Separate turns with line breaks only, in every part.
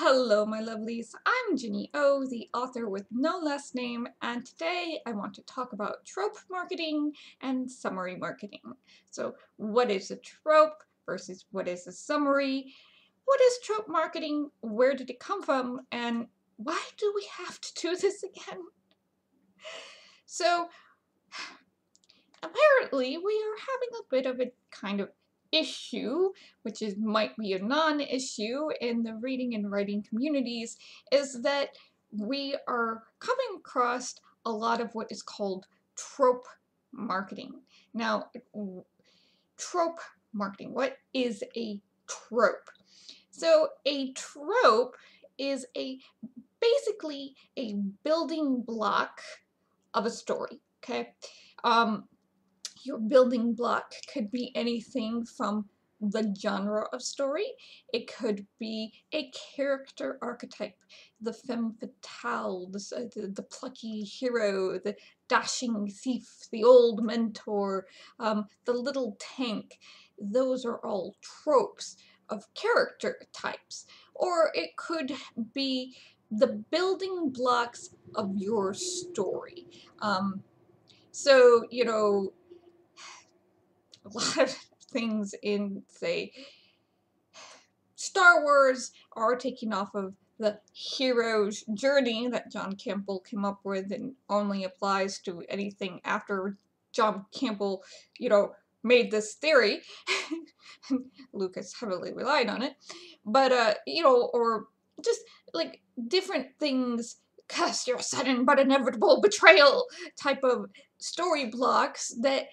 Hello, my lovelies. I'm Ginny O, the author with no last name, and today I want to talk about trope marketing and summary marketing. So, what is a trope versus what is a summary? What is trope marketing? Where did it come from? And why do we have to do this again? So, apparently, we are having a bit of a kind of issue, which might be a non-issue in the reading and writing communities, is that we are coming across a lot of what is called trope marketing. Now, trope marketing, what is a trope? So a trope is basically a building block of a story, okay? Um, your building block could be anything from the genre of story. It could be a character archetype, the femme fatale, the plucky hero, the dashing thief, the old mentor, the little tank. Those are all tropes of character types. Or it could be the building blocks of your story. So, a lot of things in, say, Star Wars are taken off of the hero's journey that John Campbell came up with and only applies to anything after John Campbell, made this theory. Lucas heavily relied on it. But, or just like different things, cast your sudden but inevitable betrayal type of story blocks that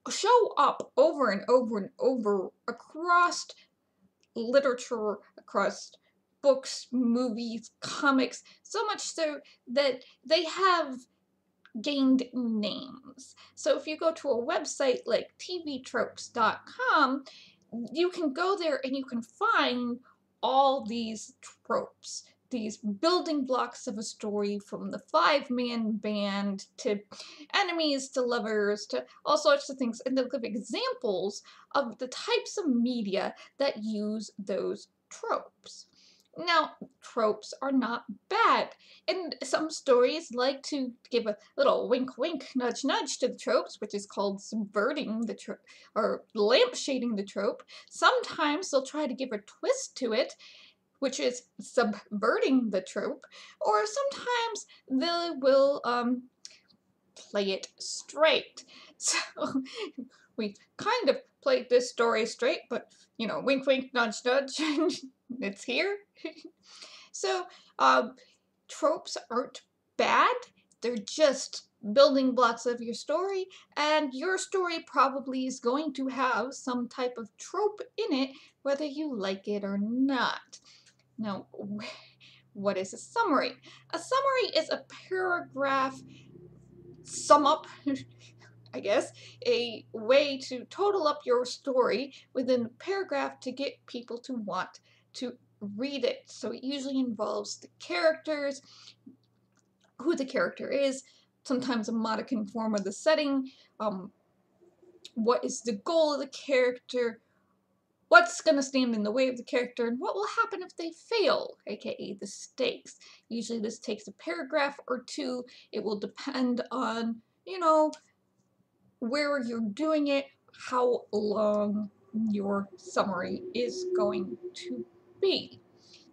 show up over and over and over across literature, across books, movies, comics, so much so that they have gained names. So if you go to a website like tvtropes.com, you can go there and you can find all these tropes, these building blocks of a story, from the five-man band to enemies to lovers to all sorts of things, and they'll give examples of the types of media that use those tropes. Now, tropes are not bad, and some stories like to give a little wink wink, nudge nudge to the tropes, which is called subverting the trope, or lampshading the trope. Sometimes they'll try to give a twist to it, which is subverting the trope, or sometimes they will play it straight. So we kind of played this story straight, but wink wink, nudge nudge, it's here. So tropes aren't bad, they're just building blocks of your story, and your story probably is going to have some type of trope in it, whether you like it or not. Now, what is a summary? A summary is a paragraph sum up, I guess, a way to total up your story within a paragraph to get people to want to read it. So it usually involves the characters, who the character is, sometimes a modicum form of the setting, what is the goal of the character, what's going to stand in the way of the character, and what will happen if they fail, aka the stakes. Usually this takes a paragraph or two. It will depend on, where you're doing it, how long your summary is going to be.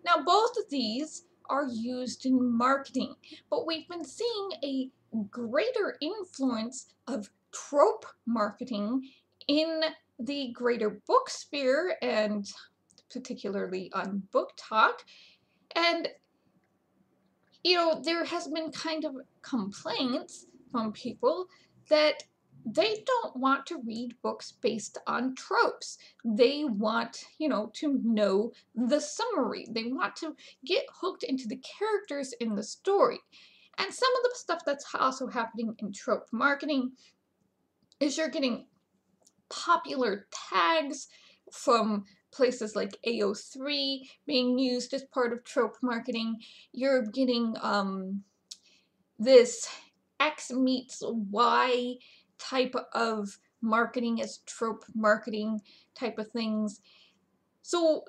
Now, both of these are used in marketing, but we've been seeing a greater influence of trope marketing in the greater book sphere, and particularly on Book Talk. And, there has been kind of complaints from people that they don't want to read books based on tropes. They want, to know the summary. They want to get hooked into the characters in the story. And some of the stuff that's also happening in trope marketing is you're getting popular tags from places like AO3 being used as part of trope marketing. You're getting this X meets Y type of marketing as trope marketing type of things. So,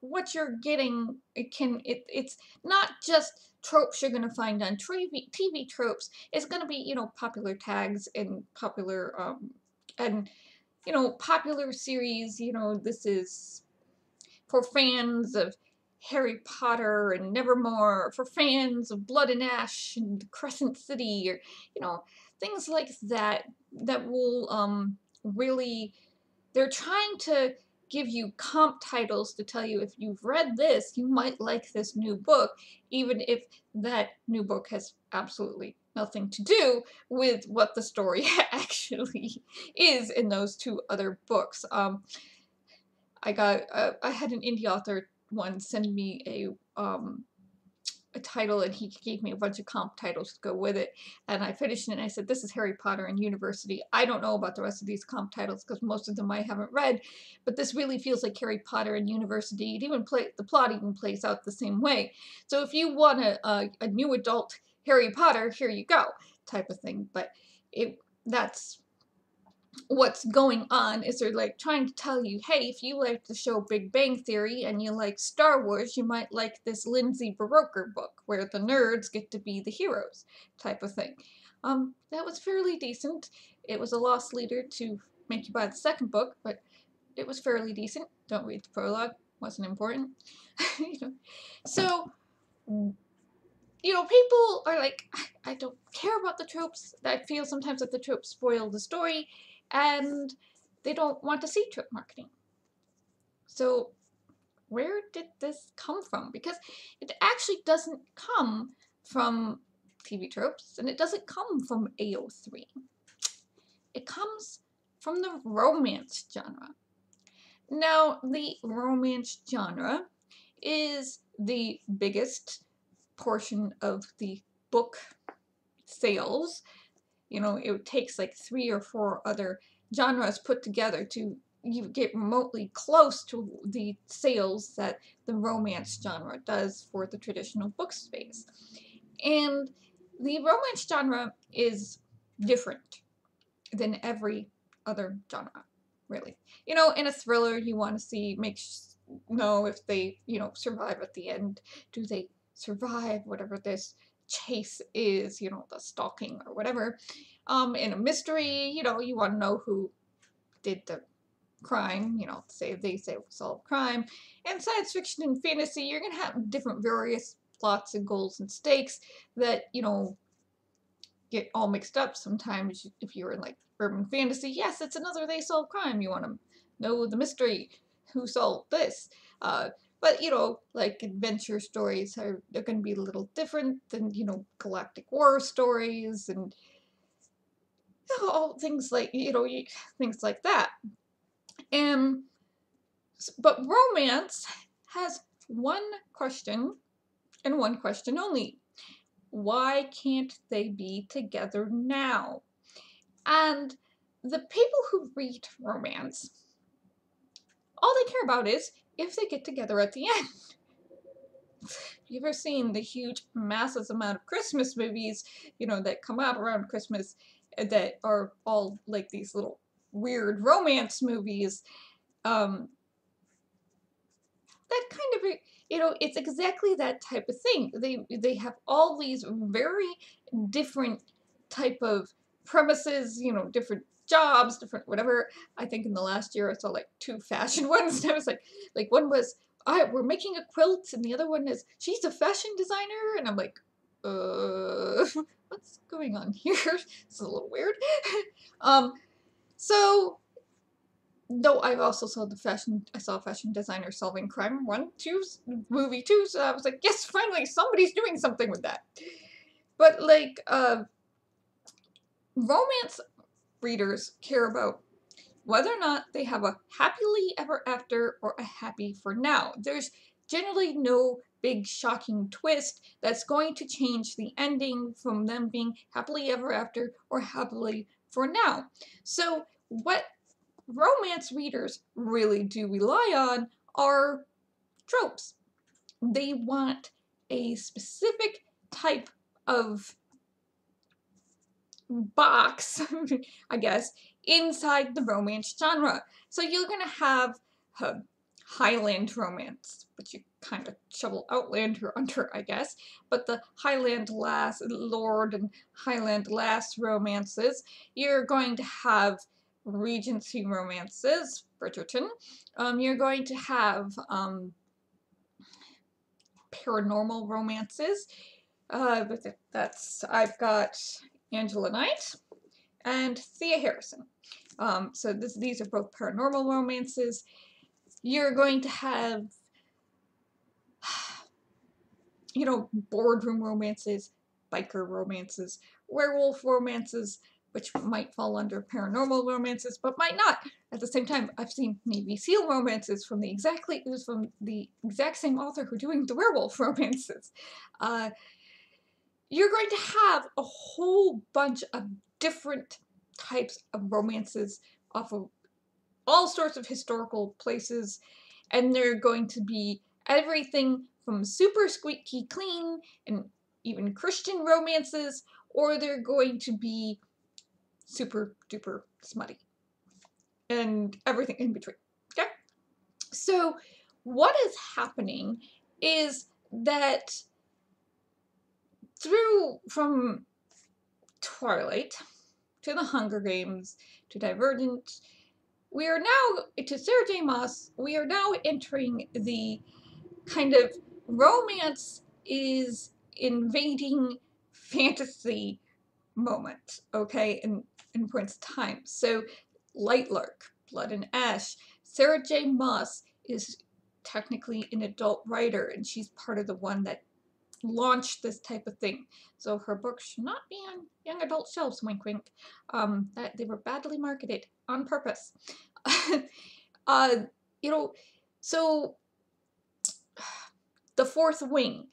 what you're getting, it's not just tropes you're going to find on TV tropes. It's going to be, you know, popular tags and popular, and, you know, popular series. You know, this is for fans of Harry Potter and Nevermore, for fans of Blood and Ash and Crescent City, or, you know, things like that, that will, really, they're trying to give you comp titles to tell you if you've read this, you might like this new book, even if that new book has absolutely nothing to do with what the story actually is in those two other books. I had an indie author once send me a title, and he gave me a bunch of comp titles to go with it, and I finished it and I said, this is Harry Potter and University. I don't know about the rest of these comp titles because most of them I haven't read, but this really feels like Harry Potter and University. The plot even plays out the same way. So if you want a new adult Harry Potter, here you go, type of thing. But that's what's going on, is they're like trying to tell you, hey, if you like the show Big Bang Theory and you like Star Wars, you might like this Lindsay Buroker book where the nerds get to be the heroes, type of thing. That was fairly decent. It was a loss leader to make you buy the second book, but it was fairly decent. Don't read the prologue, wasn't important. You know. So, you know, people are like, I don't care about the tropes. I feel sometimes that the tropes spoil the story, and they don't want to see trope marketing. So where did this come from? Because it actually doesn't come from TV tropes, and it doesn't come from AO3. It comes from the romance genre. Now, the romance genre is the biggest portion of the book sales. You know, it takes like 3 or 4 other genres put together to you get remotely close to the sales that the romance genre does for the traditional book space. And the romance genre is different than every other genre, really. You know, in a thriller, you want to see, know if they, you know, survive at the end. Do they survive whatever this chase is, you know, the stalking or whatever. In a mystery, you know, you want to know who did the crime, you know, they say solve crime. And science fiction and fantasy, you're going to have different various plots and goals and stakes that, you know, get all mixed up. Sometimes if you're in like urban fantasy, yes, it's another they solve crime. You want to know the mystery, who solved this. But, you know, like adventure stories they're going to be a little different than, you know, galactic war stories and all things like, you know, things like that. But romance has one question and one question only. Why can't they be together now? And the people who read romance, all they care about is if they get together at the end. Have you ever seen the huge, massive amount of Christmas movies, you know, that come out around Christmas that are all like these little weird romance movies? That kind of, you know, it's exactly that type of thing. They have all these very different type of premises, you know, different jobs, different whatever. I think in the last year I saw like 2 fashion ones. And I was like one was, we're making a quilt, and the other one is, she's a fashion designer, and I'm like, what's going on here? It's a little weird. So though I've also saw I saw a fashion designer solving crime movie 2, so I was like, yes, finally somebody's doing something with that. But like, romance readers care about whether or not they have a happily ever after or a happy for now. There's generally no big shocking twist that's going to change the ending from them being happily ever after or happily for now. So what romance readers really do rely on are tropes. They want a specific type of box, I guess, inside the romance genre. So you're going to have Highland romance, which you kind of shovel Outlander under, I guess, but the Highland Lord and Highland Lass romances. You're going to have Regency romances, Bridgerton. You're going to have paranormal romances. I've got Angela Knight and Thea Harrison. So these are both paranormal romances. You're going to have, you know, boardroom romances, biker romances, werewolf romances, which might fall under paranormal romances, but might not. At the same time, I've seen Navy SEAL romances from the exact same author who's doing the werewolf romances. You're going to have a whole bunch of different types of romances off of all sorts of historical places, and they're going to be everything from super squeaky clean and even Christian romances, or they're going to be super duper smutty and everything in between. Okay? So what is happening is that from Twilight to the Hunger Games to Divergent, we are now, to Sarah J. Maas, we are now entering the kind of romance is invading fantasy moment, okay, in points of time. So Lightlark, Blood and Ash, Sarah J. Maas is technically an adult writer, and she's part of the one that launched this type of thing. So her books should not be on young adult shelves, wink wink. That they were badly marketed on purpose. You know, so The Fourth Wing.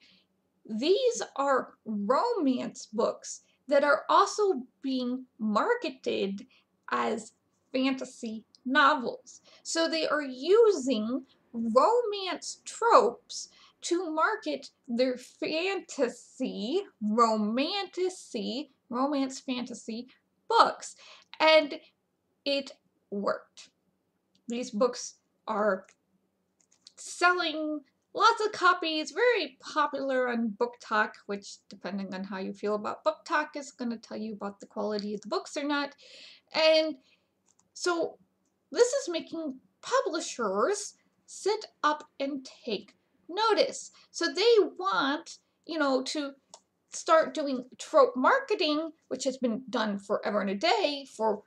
These are romance books that are also being marketed as fantasy novels. So they are using romance tropes to market their romance fantasy books. And it worked. These books are selling lots of copies, very popular on Book Talk, which, depending on how you feel about Book Talk, is going to tell you about the quality of the books or not. And so this is making publishers sit up and take notice. So they want, you know, to start doing trope marketing, which has been done forever and a day for,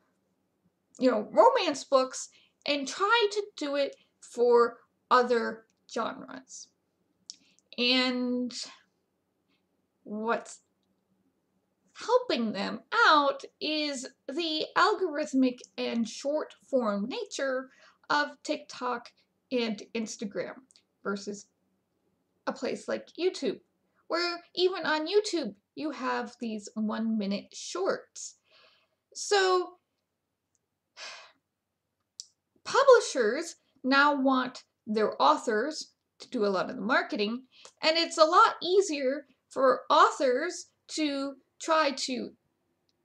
you know, romance books, and try to do it for other genres. And what's helping them out is the algorithmic and short form nature of TikTok and Instagram versus a place like YouTube, where even on YouTube you have these 1-minute shorts. So publishers now want their authors to do a lot of the marketing, and it's a lot easier for authors to try to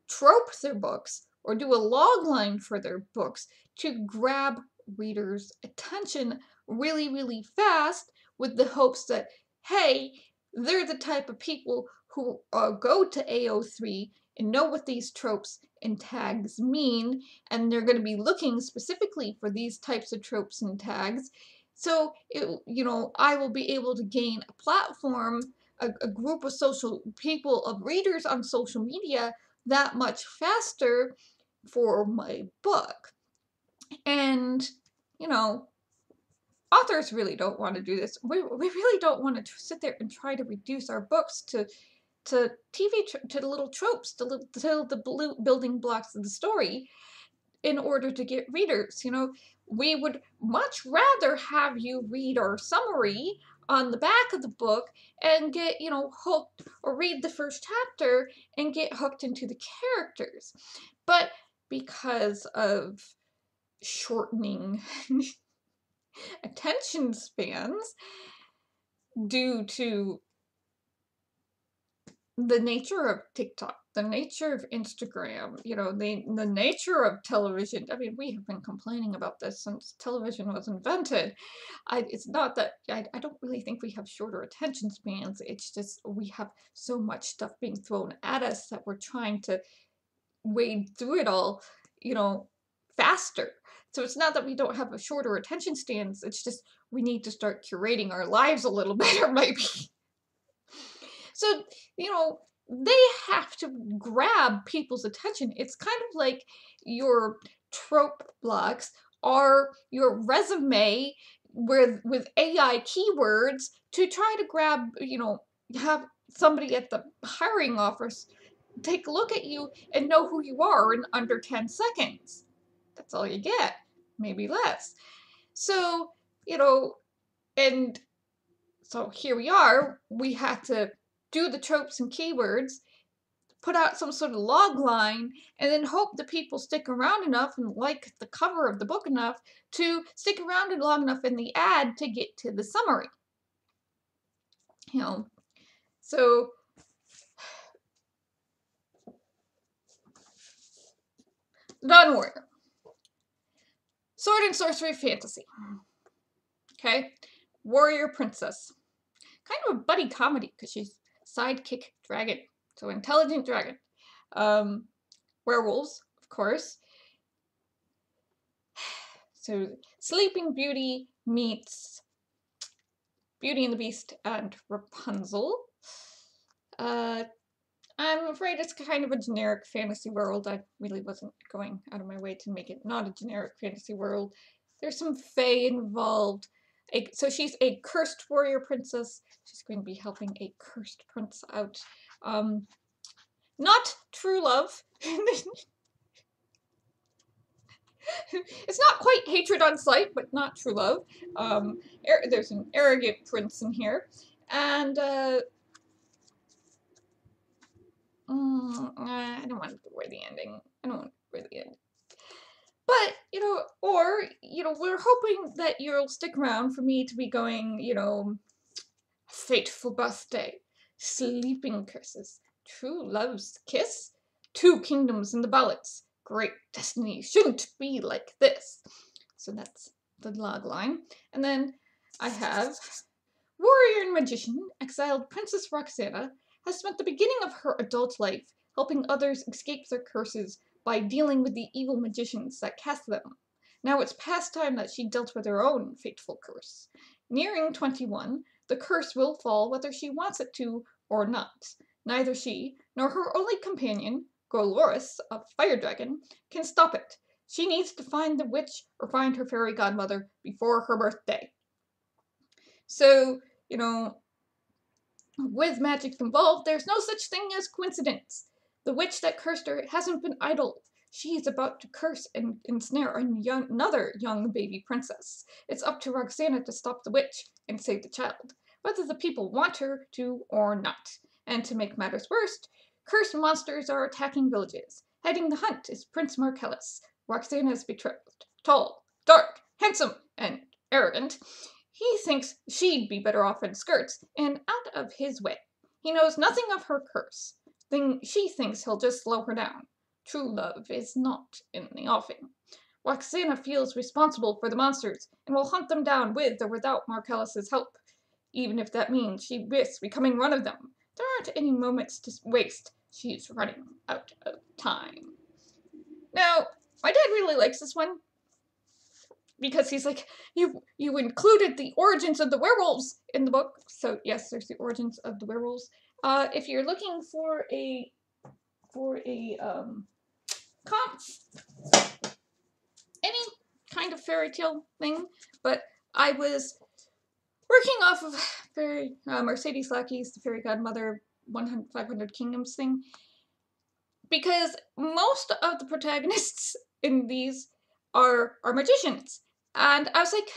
trope their books or do a logline for their books to grab readers' attention really, really fast with the hopes that, hey, they're the type of people who go to AO3 and know what these tropes and tags mean, and they're going to be looking specifically for these types of tropes and tags. So, you know, I will be able to gain a platform, a group of social people, of readers on social media that much faster for my book. And, you know, authors really don't want to do this. We really don't want to sit there and try to reduce our books to to the little tropes, to the building blocks of the story in order to get readers. You know, we would much rather have you read our summary on the back of the book and get, you know, hooked, or read the first chapter and get hooked into the characters. But because of shortening attention spans due to the nature of TikTok the nature of Instagram, you know, the nature of television. I mean, we have been complaining about this since television was invented. It's not that I don't really think we have shorter attention spans. It's just we have so much stuff being thrown at us that we're trying to wade through it all, you know, faster. So it's not that we don't have a shorter attention spans. It's just we need to start curating our lives a little better, maybe. So, you know, they have to grab people's attention. It's kind of like your trope blocks are your resume with AI keywords to try to grab, you know, have somebody at the hiring office take a look at you and know who you are in under 10 seconds. That's all you get, maybe less. So, you know, and so here we are, we had to do the tropes and keywords, put out some sort of log line, and then hope the people stick around enough and like the cover of the book enough to stick around long enough in the ad to get to the summary. You know, so Dawn Warrior. Sword and sorcery fantasy. Okay? Warrior princess. Kind of a buddy comedy because she's sidekick dragon. So intelligent dragon. Werewolves, of course. So Sleeping Beauty meets Beauty and the Beast and Rapunzel. I'm afraid it's kind of a generic fantasy world. I really wasn't going out of my way to make it not a generic fantasy world. There's some fae involved. So she's a cursed warrior princess. She's going to be helping a cursed prince out. Not true love. It's not quite hatred on sight, but not true love. There's an arrogant prince in here. And, I don't want to give away the ending. I don't want to give away the ending. But, you know, or, you know, we're hoping that you'll stick around for me to be going, you know, fateful birthday, sleeping curses, true love's kiss, 2 kingdoms in the balance, great destiny shouldn't be like this. So that's the log line. And then I have warrior and magician, exiled Princess Roxana, has spent the beginning of her adult life helping others escape their curses by dealing with the evil magicians that cast them. Now it's past time that she dealt with her own fateful curse. Nearing 21, the curse will fall whether she wants it to or not. Neither she, nor her only companion, Goloris, a fire dragon, can stop it. She needs to find the witch or find her fairy godmother before her birthday. So, you know, with magic involved, there's no such thing as coincidence. The witch that cursed her hasn't been idle. She is about to curse and ensnare another young baby princess. It's up to Roxana to stop the witch and save the child, whether the people want her to or not. And to make matters worse, cursed monsters are attacking villages. Heading the hunt is Prince Marcellus, Roxana's betrothed. Tall, dark, handsome, and arrogant. He thinks she'd be better off in skirts and out of his way. He knows nothing of her curse. She thinks he'll just slow her down. True love is not in the offing. Roxana feels responsible for the monsters and will hunt them down with or without Marcellus's help, even if that means she risks becoming one of them. There aren't any moments to waste. She's running out of time. Now, my dad really likes this one, because he's like, you included the origins of the werewolves in the book. So yes, there's the origins of the werewolves. If you're looking for a comp, any kind of fairy tale thing, but I was working off of Mercedes Lackey's The Fairy Godmother 500 Kingdoms thing, because most of the protagonists in these are magicians. And I was like,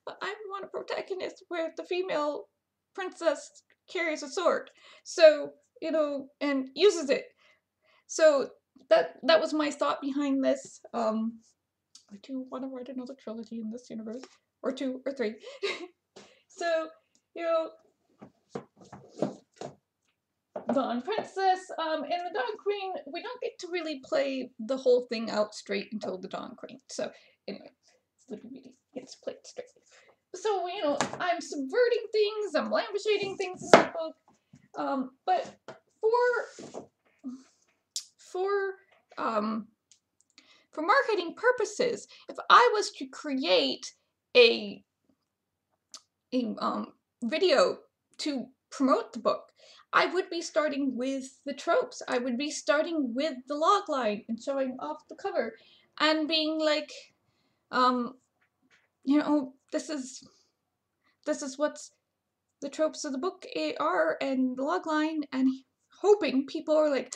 but I want a protagonist where the female princess carries a sword. So, you know, and uses it. So that was my thought behind this. I do want to write another trilogy in this universe. Or 2 or 3. So, you know, Dawn Princess, and the Dawn Queen, we don't get to really play the whole thing out straight until the Dawn Queen. So, anyway, Sleepy Beauty gets played straight. So, you know, I'm subverting things, I'm lampshading things in the book, but for marketing purposes, if I was to create a video to promote the book, I would be starting with the tropes. I would be starting with the log line and showing off the cover and being like, you know, this is what's the tropes of the book are and the log line, and hoping people are like,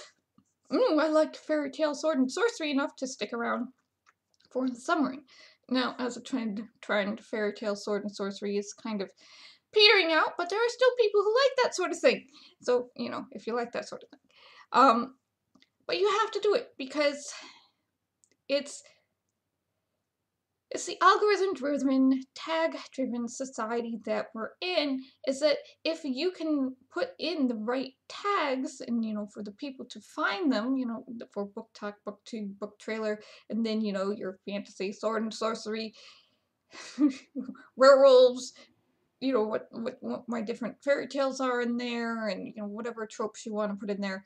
I like fairy tale sword and sorcery enough to stick around for the summary. Now, as a trend, fairy tale sword and sorcery is kind of petering out, but there are still people who like that sort of thing. So, you know, if you like that sort of thing. But you have to do it because it's the algorithm-driven, tag-driven society that we're in, is that if you can put in the right tags and, you know, for the people to find them, you know, for book talk, booktube, book trailer, and then, you know, your fantasy, sword and sorcery, werewolves, you know, what my different fairy tales are in there, and, you know, whatever tropes you want to put in there,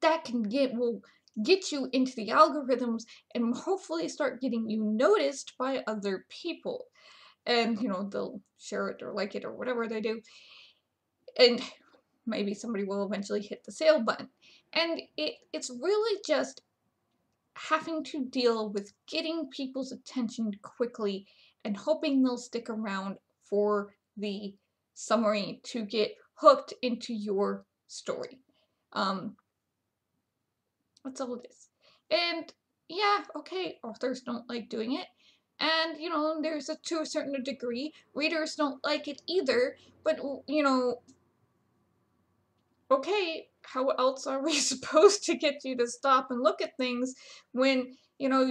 that will get you into the algorithms and hopefully start getting you noticed by other people. And, you know, they'll share it or like it or whatever they do. And maybe somebody will eventually hit the sale button. And it's really just having to deal with getting people's attention quickly and hoping they'll stick around for the summary to get hooked into your story. That's all it is. And yeah, okay, authors don't like doing it. And, you know, to a certain degree, readers don't like it either. But, you know, okay, how else are we supposed to get you to stop and look at things when, you know,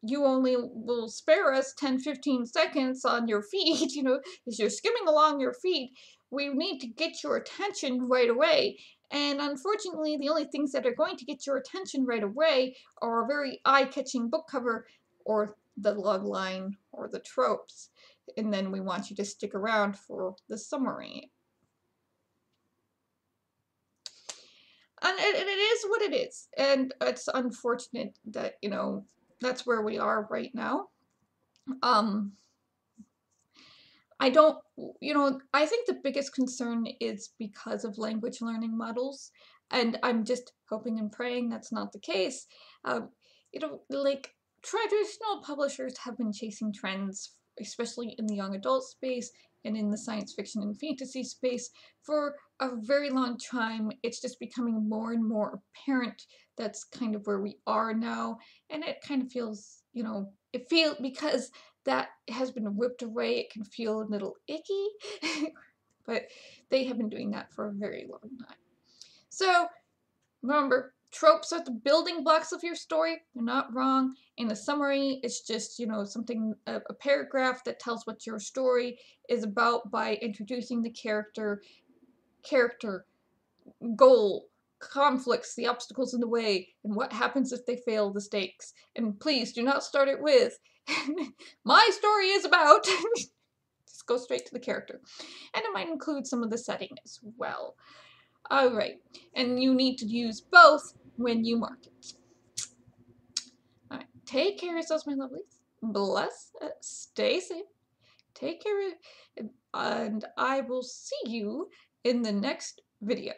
you only will spare us 10-15 seconds on your feed, you know, as you're skimming along your feed. We need to get your attention right away. And unfortunately, the only things that are going to get your attention right away are a very eye-catching book cover or the log line or the tropes. And then we want you to stick around for the summary. And it is what it is. And it's unfortunate that, you know, that's where we are right now. I don't, you know, I think the biggest concern is because of language learning models. And I'm just hoping and praying that's not the case. You know, like, traditional publishers have been chasing trends, especially in the young adult space and in the science fiction and fantasy space, for a very long time. It's just becoming more and more apparent that's kind of where we are now. And it kind of feels, you know, because that has been whipped away, it can feel a little icky. But they have been doing that for a very long time. So remember, tropes are the building blocks of your story. They're not wrong. In the summary, it's just, you know, something, a paragraph that tells what your story is about by introducing the character, goal, conflicts, the obstacles in the way, and what happens if they fail the stakes. And please do not start it with, my story is about. Just go straight to the character. And it might include some of the setting as well. Alright, and you need to use both when you market. Alright, take care of yourselves, my lovelies. Bless, stay safe, take care, and I will see you in the next video.